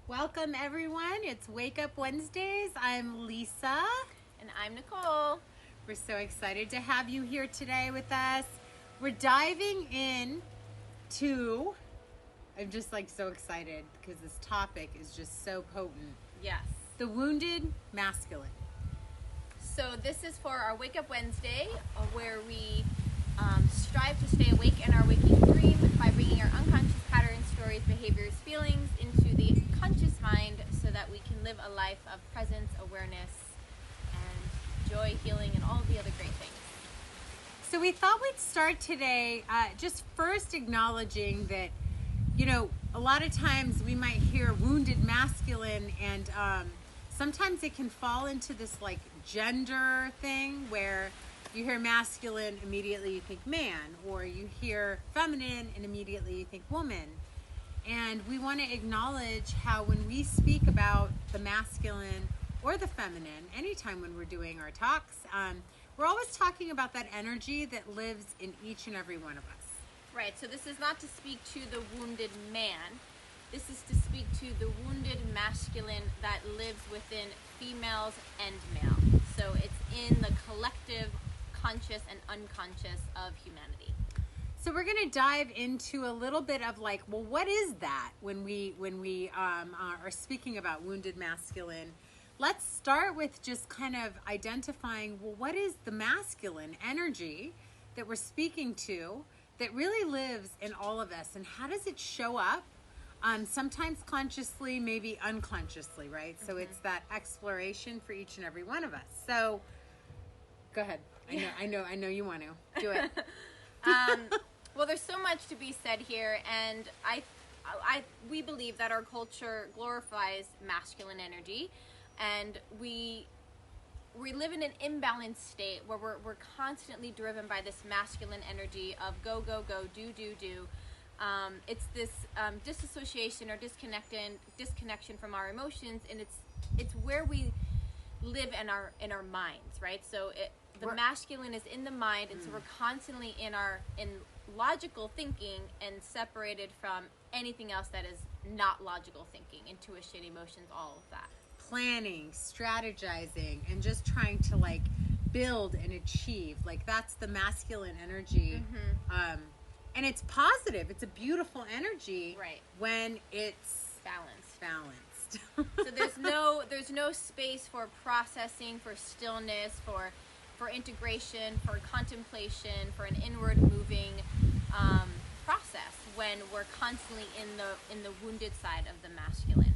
Welcome everyone. It's Wake Up Wednesdays. I'm Lisa. And I'm Nicole. We're so excited to have you here today with us. We're diving in to, I'm just so excited because this topic is just so potent. Yes. The wounded masculine. So this is for our Wake Up Wednesday, where we strive to stay awake in our waking dream by bringing our unconscious patterns, stories, behaviors, feelings into the conscious mind so that we can live a life of presence, awareness, and joy, healing, and all of the other great things. So we thought we'd start today just first acknowledging that, a lot of times we might hear wounded masculine, and sometimes it can fall into this gender thing where you hear masculine, immediately you think man, or you hear feminine and immediately you think woman. And we want to acknowledge how when we speak about the masculine or the feminine, anytime when we're doing our talks, we're always talking about that energy that lives in each and every one of us. Right, so this is not to speak to the wounded man. This is to speak to the wounded masculine that lives within females and male. So it's in the collective conscious and unconscious of humanity. So we're going to dive into a little bit of what is that when we are speaking about wounded masculine? Let's start with just kind of identifying, what is the masculine energy that we're speaking to that really lives in all of us, and how does it show up? Sometimes consciously, maybe unconsciously, right? So it's that exploration for each and every one of us. So go ahead. I know you want to do it. Well, there's so much to be said here, and we believe that our culture glorifies masculine energy, and we live in an imbalanced state where we're constantly driven by this masculine energy of go, go, go, do, do, do. It's this disassociation or disconnection from our emotions, and it's where we live in our minds, right? So the masculine is in the mind, and so we're constantly in logical thinking and separated from anything else that is not logical thinking, intuition, emotions, all of that. Planning, strategizing, and just trying to build and achieve. That's the masculine energy. And it's positive. It's a beautiful energy, right, when it's balanced. So there's no space for processing, for stillness, for integration, for contemplation, for an inward moving process when we're constantly in the wounded side of the masculine.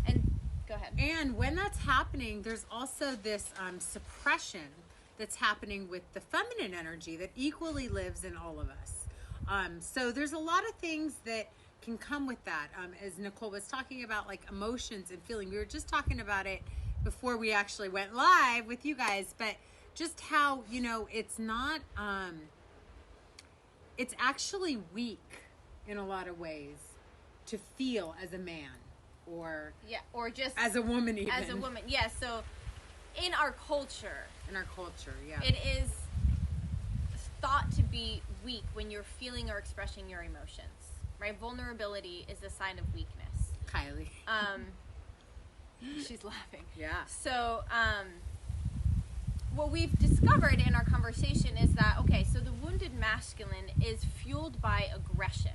And go ahead. And when that's happening, there's also this suppression that's happening with the feminine energy that equally lives in all of us. So there's a lot of things that can come with that. As Nicole was talking about, emotions and feeling. We were just talking about it before we actually went live with you guys, but just how, it's not, it's actually weak in a lot of ways to feel as a man, or just as a woman even. As a woman, yes. Yeah, so in our culture, yeah, it is thought to be weak when you're feeling or expressing your emotions, right? Vulnerability is a sign of weakness. Kylie. She's laughing. Yeah. So, what we've discovered in our conversation is that, so the wounded masculine is fueled by aggression.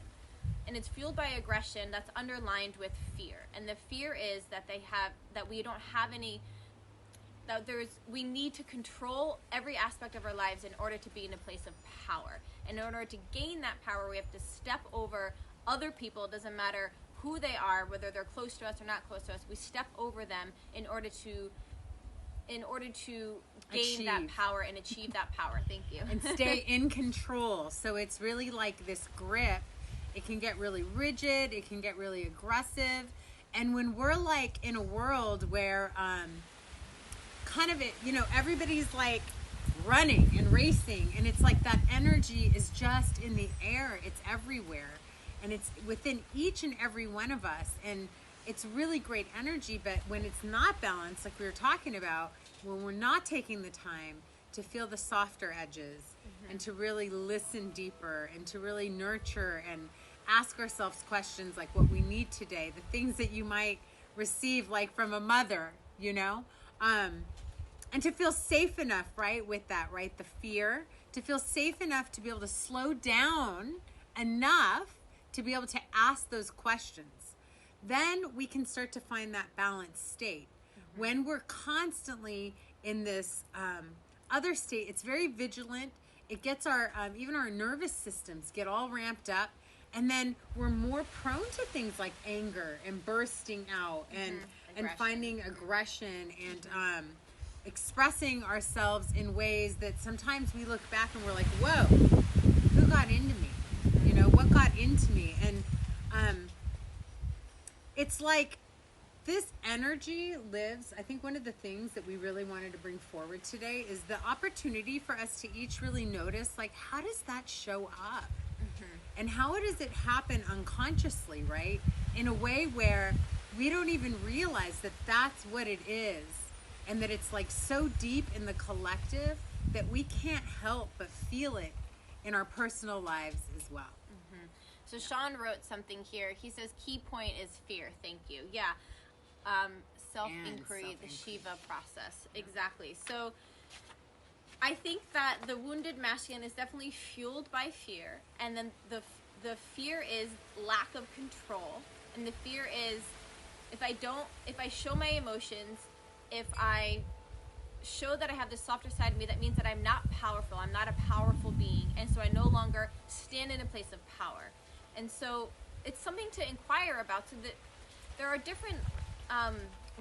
And it's fueled by aggression that's underlined with fear. And the fear is that we don't have any, we need to control every aspect of our lives in order to be in a place of power. And in order to gain that power, we have to step over other people. It doesn't matter who they are, whether they're close to us or not close to us. We step over them in order to gain that power and achieve that power. Thank you. And stay in control. So it's really like this grip. It can get really rigid. It can get really aggressive. And when we're in a world where everybody's running and racing, and it's that energy is just in the air. It's everywhere. And it's within each and every one of us. And it's really great energy, but when it's not balanced, like we were talking about, when we're not taking the time to feel the softer edges, and to really listen deeper, and to really nurture and ask ourselves questions like what we need today, the things that you might receive like from a mother, you know? And to feel safe enough, right, with that, right? The fear, to feel safe enough to be able to slow down enough to be able to ask those questions. Then we can start to find that balanced state. Mm-hmm. When we're constantly in this other state, it's very vigilant. It gets our, even our nervous systems get all ramped up. And then we're more prone to things like anger and bursting out and finding aggression and expressing ourselves in ways that sometimes we look back and we're like, whoa, who got into me? You know, what got into me? And it's like this energy lives. I think one of the things that we really wanted to bring forward today is the opportunity for us to each really notice, like, how does that show up? And how does it happen unconsciously, right? In a way where we don't even realize that that's what it is. And that it's like so deep in the collective that we can't help but feel it in our personal lives as well. Mm-hmm. So Sean wrote something here. He says, key point is fear. Thank you. Yeah. Self-inquiry, the Shiva process. Exactly. So I think that the wounded masculine is definitely fueled by fear. And then the fear is lack of control. And the fear is if I show my emotions, if I show that I have the softer side of me, that means that I'm not powerful. I'm not a powerful being. And so I no longer stand in a place of power. And so it's something to inquire about. So that there are different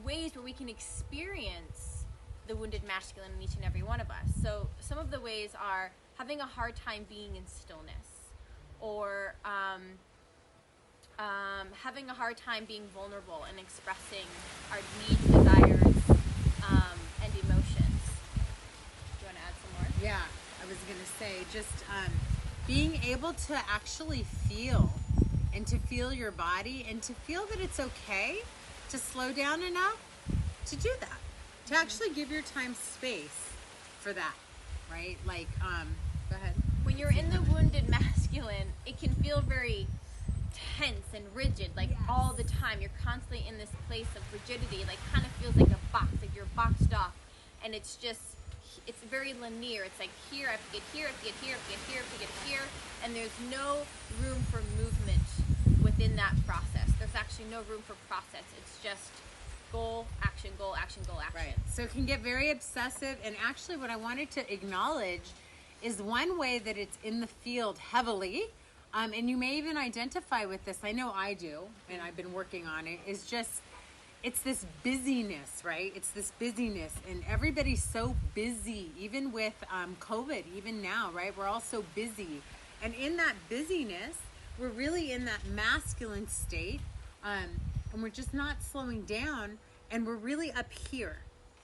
ways where we can experience the wounded masculine in each and every one of us. So some of the ways are having a hard time being in stillness, or having a hard time being vulnerable and expressing our needs, desires, and emotions. Do you want to add some more? Yeah, I was going to say just being able to actually feel and to feel your body and to feel that it's okay to slow down enough to do that, to actually give your time space for that, right? Like, go ahead. When you're in the wounded masculine, it can feel very tense and rigid, like all the time. You're constantly in this place of rigidity, like kind of feels like a box, like you're boxed off, and it's very linear. It's like here, I have to get here, I have to get here, I have to get here, I have to get here, and there's no room for movement within that process. There's actually no room for process. It's just goal, action, goal, action, goal, action. Right. So it can get very obsessive, and actually what I wanted to acknowledge is one way that it's in the field heavily, and you may even identify with this. I know I do, and I've been working on it, is just, it's this busyness, right? It's this busyness, and everybody's so busy, even with COVID, even now, right? We're all so busy. And in that busyness, we're really in that masculine state, and we're just not slowing down, and we're really up here.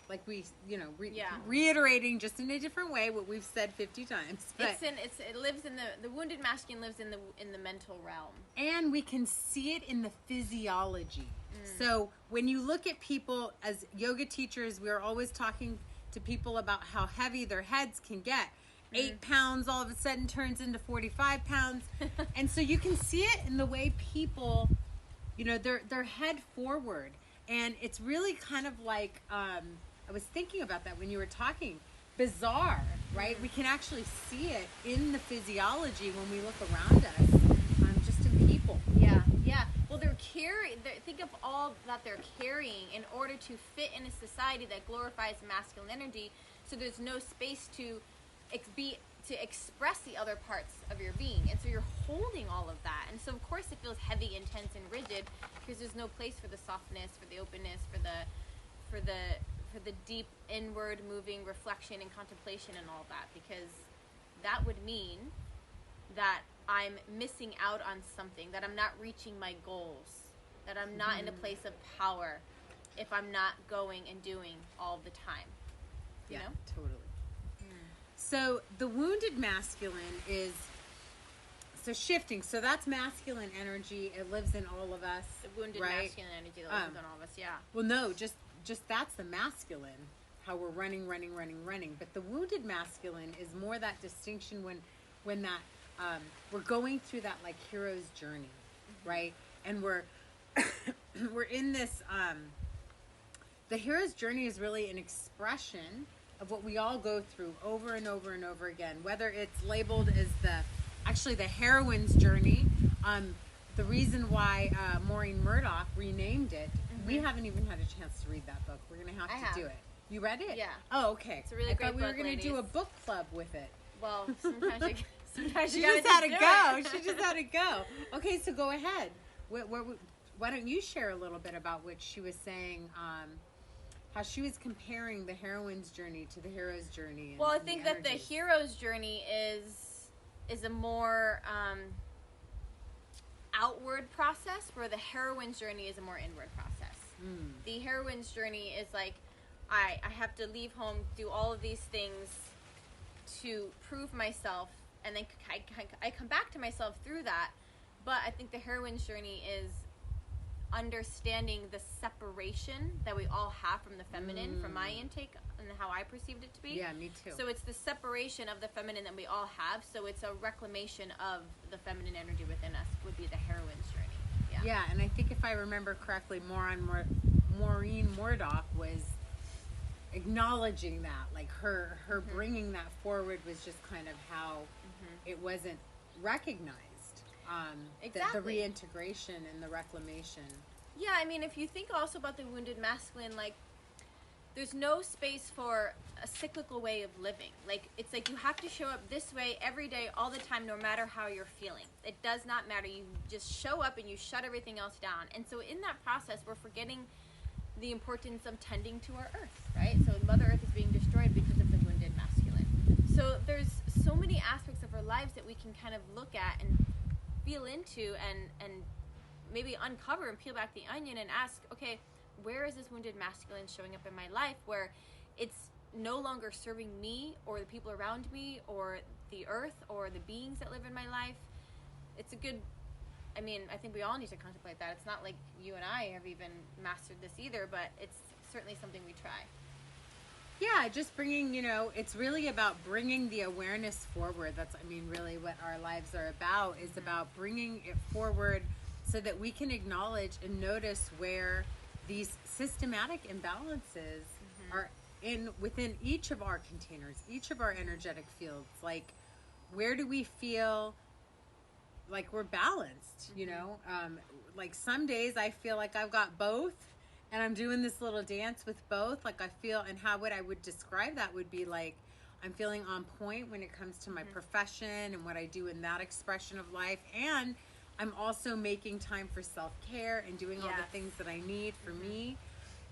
Like we, reiterating just in a different way what we've said 50 times. But it lives in the wounded masculine lives in the mental realm, and we can see it in the physiology. So when you look at people as yoga teachers, we're always talking to people about how heavy their heads can get. 8 pounds all of a sudden turns into 45 pounds, and so you can see it in the way people, their head forward, and it's really kind of like. I was thinking about that when you were talking. Bizarre, right? We can actually see it in the physiology when we look around us, just in people. Yeah. Well, think of all that they're carrying in order to fit in a society that glorifies masculine energy. So there's no space to express the other parts of your being, and so you're holding all of that. And so of course it feels heavy, intense, and rigid because there's no place for the softness, for the openness, for the deep inward moving reflection and contemplation and all that, because that would mean that I'm missing out on something, that I'm not reaching my goals, that I'm not in a place of power if I'm not going and doing all the time. You know? Totally. So the wounded masculine is shifting. So that's masculine energy. It lives in all of us. The wounded masculine energy that lives in all of us, yeah. Well, no, just that's the masculine, how we're running. But the wounded masculine is more that distinction when that we're going through that like hero's journey, right? And we're we're in this, the hero's journey is really an expression of what we all go through over and over and over again, whether it's labeled as actually the heroine's journey. The reason why Maureen Murdoch renamed it, we haven't even had a chance to read that book. We're going to have to do it. You read it? Yeah. Oh, okay. It's a really I great thought we book, were going to do a ladies. book club with it. Well, sometimes She you just had to go. She just had to go. Okay, so go ahead. Why don't you share a little bit about what she was saying, how she was comparing the heroine's journey to the hero's journey? Well, I think that the hero's journey is a more outward process, where the heroine's journey is a more inward process. The heroine's journey is like, I have to leave home, do all of these things to prove myself, and then I come back to myself through that. But I think the heroine's journey is understanding the separation that we all have from the feminine, from my intake and how I perceived it to be. Yeah, me too. So it's the separation of the feminine that we all have. So it's a reclamation of the feminine energy within us would be the heroine's journey. Yeah, and I think if I remember correctly, Maureen Murdoch was acknowledging that, like her bringing that forward was just kind of how it wasn't recognized. Exactly. The reintegration and the reclamation. Yeah, I mean, if you think also about the wounded masculine, like, there's no space for a cyclical way of living. Like, it's like you have to show up this way every day, all the time, no matter how you're feeling. It does not matter. You just show up and you shut everything else down. And so in that process, we're forgetting the importance of tending to our earth, right? So Mother Earth is being destroyed because of the wounded masculine. So there's so many aspects of our lives that we can kind of look at and feel into and maybe uncover and peel back the onion and ask, okay, where is this wounded masculine showing up in my life where it's no longer serving me or the people around me or the earth or the beings that live in my life? It's a good, I mean, I think we all need to contemplate that. It's not like you and I have even mastered this either, but it's certainly something we try. Yeah, just bringing, it's really about bringing the awareness forward. That's, I mean, really what our lives are about, is about bringing it forward so that we can acknowledge and notice where these systematic imbalances are within each of our containers, each of our energetic fields. Like, where do we feel like we're balanced, like some days I feel like I've got both, and I'm doing this little dance with both. Like, I feel, and how I would describe that would be like, I'm feeling on point when it comes to my profession and what I do in that expression of life. And I'm also making time for self-care and doing all the things that I need for me.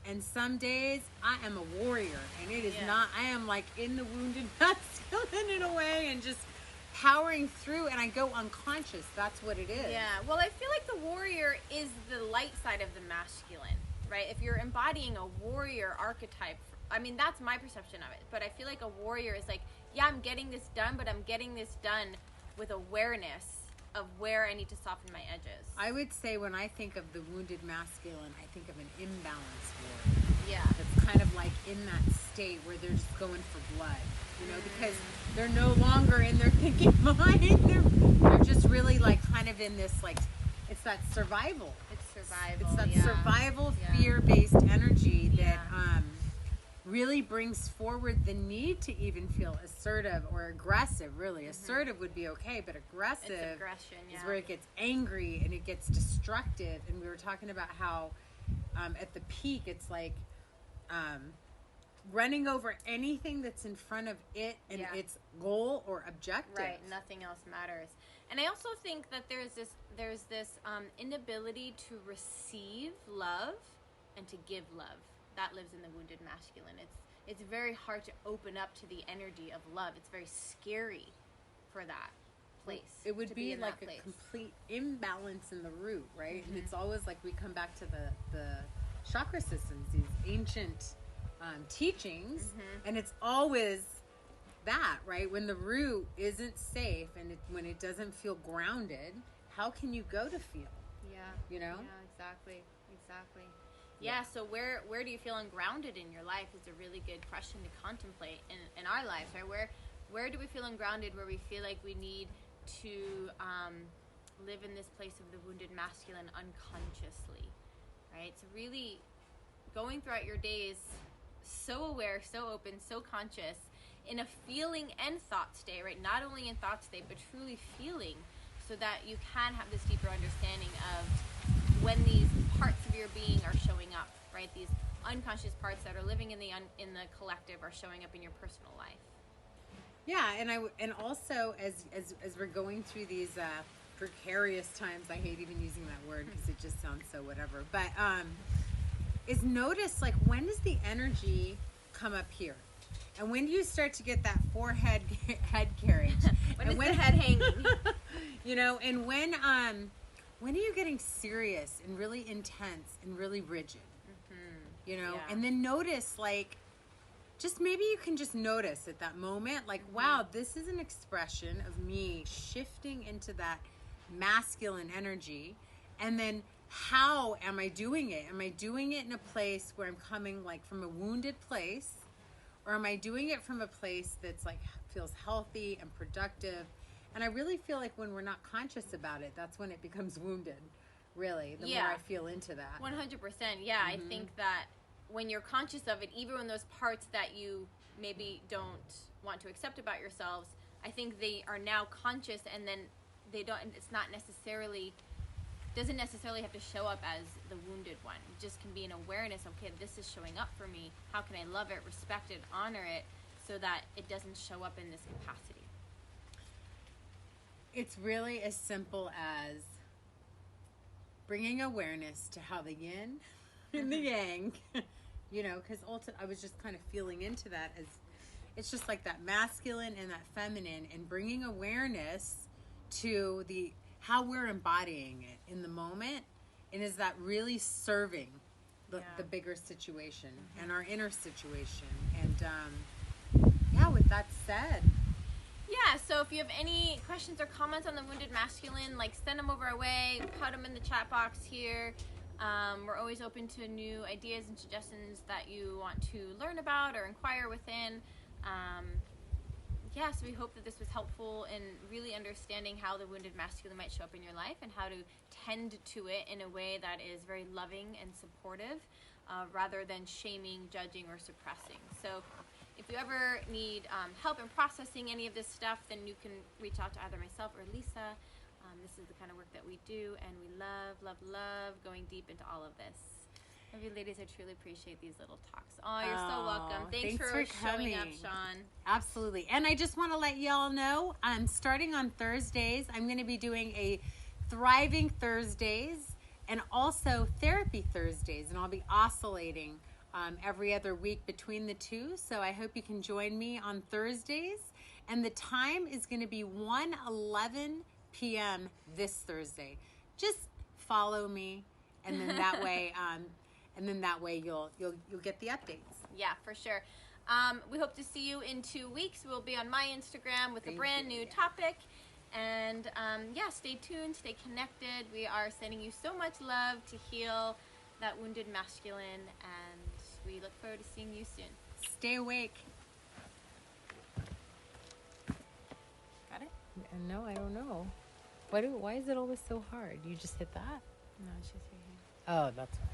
And some days I am a warrior, and it is not, I am like in the wounded masculine in a way, and just powering through, and I go unconscious. That's what it is. Yeah. Well, I feel like the warrior is the light side of the masculine, right? If you're embodying a warrior archetype, I mean, that's my perception of it. But I feel like a warrior is like, yeah, I'm getting this done, but I'm getting this done with awareness of where I need to soften my edges. I would say when I think of the wounded masculine, I think of an imbalanced warrior. Yeah. It's kind of like in that state where they're just going for blood, because they're no longer in their thinking mind. They're just really like kind of in this, like, it's that survival. It's survival. It's that survival, fear-based energy that really brings forward the need to even feel assertive or aggressive. Really, assertive would be okay, but aggressive it's aggression, is where it gets angry and it gets destructive. And we were talking about how at the peak, it's like running over anything that's in front of it and its goal or objective. Right, nothing else matters. And I also think that there's this inability to receive love and to give love. That lives in the wounded masculine. It's very hard to open up to the energy of love. It's very scary for that place. It would be like a complete imbalance in the root, right? And it's always like we come back to the chakra systems, these ancient teachings, and it's always that, right? When the root isn't safe and when it doesn't feel grounded, how can you go to feel? Yeah. Yeah, exactly. Yeah, so where do you feel ungrounded in your life is a really good question to contemplate in our lives, right? Where do we feel ungrounded, where we feel like we need to live in this place of the wounded masculine unconsciously, right? So really going throughout your days so aware, so open, so conscious, in a feeling and thought state, right? Not only in thought state, but truly feeling, so that you can have this deeper understanding of when these parts of your being are showing up, right? These unconscious parts that are living in the collective are showing up in your personal life. Yeah, and also as we're going through these precarious times, I hate even using that word because it just sounds so whatever. But is notice, like, when does the energy come up here, and when do you start to get that forehead head carriage? When is the head hanging? You know, and when are you getting serious and really intense and really rigid? You know, and then notice, like, just maybe you can just notice at that moment, like, wow, this is an expression of me shifting into that masculine energy. And then how am I doing it? Am I doing it in a place where I'm coming, like, from a wounded place? Or am I doing it from a place that's, like, feels healthy and productive? And I really feel like when we're not conscious about it, that's when it becomes wounded. Really, the more I feel into that. 100%. Yeah, I think that when you're conscious of it, even when those parts that you maybe don't want to accept about yourselves, I think they are now conscious, and then they don't. It's not necessarily, doesn't necessarily have to show up as the wounded one. It just can be an awareness. Okay, this is showing up for me. How can I love it, respect it, honor it, so that it doesn't show up in this capacity? It's really as simple as bringing awareness to how the yin and the yang, you know, because I was just kind of feeling into that as it's just like that masculine and that feminine, and bringing awareness to how we're embodying it in the moment, and is that really serving the bigger situation and our inner situation. And with that said, yeah, so if you have any questions or comments on the wounded masculine, like, send them over our way, put them in the chat box here. We're always open to new ideas and suggestions that you want to learn about or inquire within. So we hope that this was helpful in really understanding how the wounded masculine might show up in your life, and how to tend to it in a way that is very loving and supportive, rather than shaming, judging, or suppressing. So if you ever need help in processing any of this stuff, then you can reach out to either myself or Lisa. This is the kind of work that we do, and we love, love, love going deep into all of this. Love you, ladies. I truly appreciate these little talks. Oh, you're so welcome. Thanks for showing up, Sean. Absolutely. And I just want to let y'all know, starting on Thursdays, I'm going to be doing a Thriving Thursdays and also Therapy Thursdays, and I'll be oscillating every other week between the two. So I hope you can join me on Thursdays. And the time is going to be 1:11 p.m. this Thursday. Just follow me, and then that way, you'll get the updates. Yeah, for sure. We hope to see you in 2 weeks. We'll be on my Instagram with a brand new topic. And stay tuned, stay connected. We are sending you so much love to heal that wounded masculine, and we look forward to seeing you soon. Stay awake. Got it? No, I don't know. Why is it always so hard? You just hit that? No, it's just right here. Oh, that's right.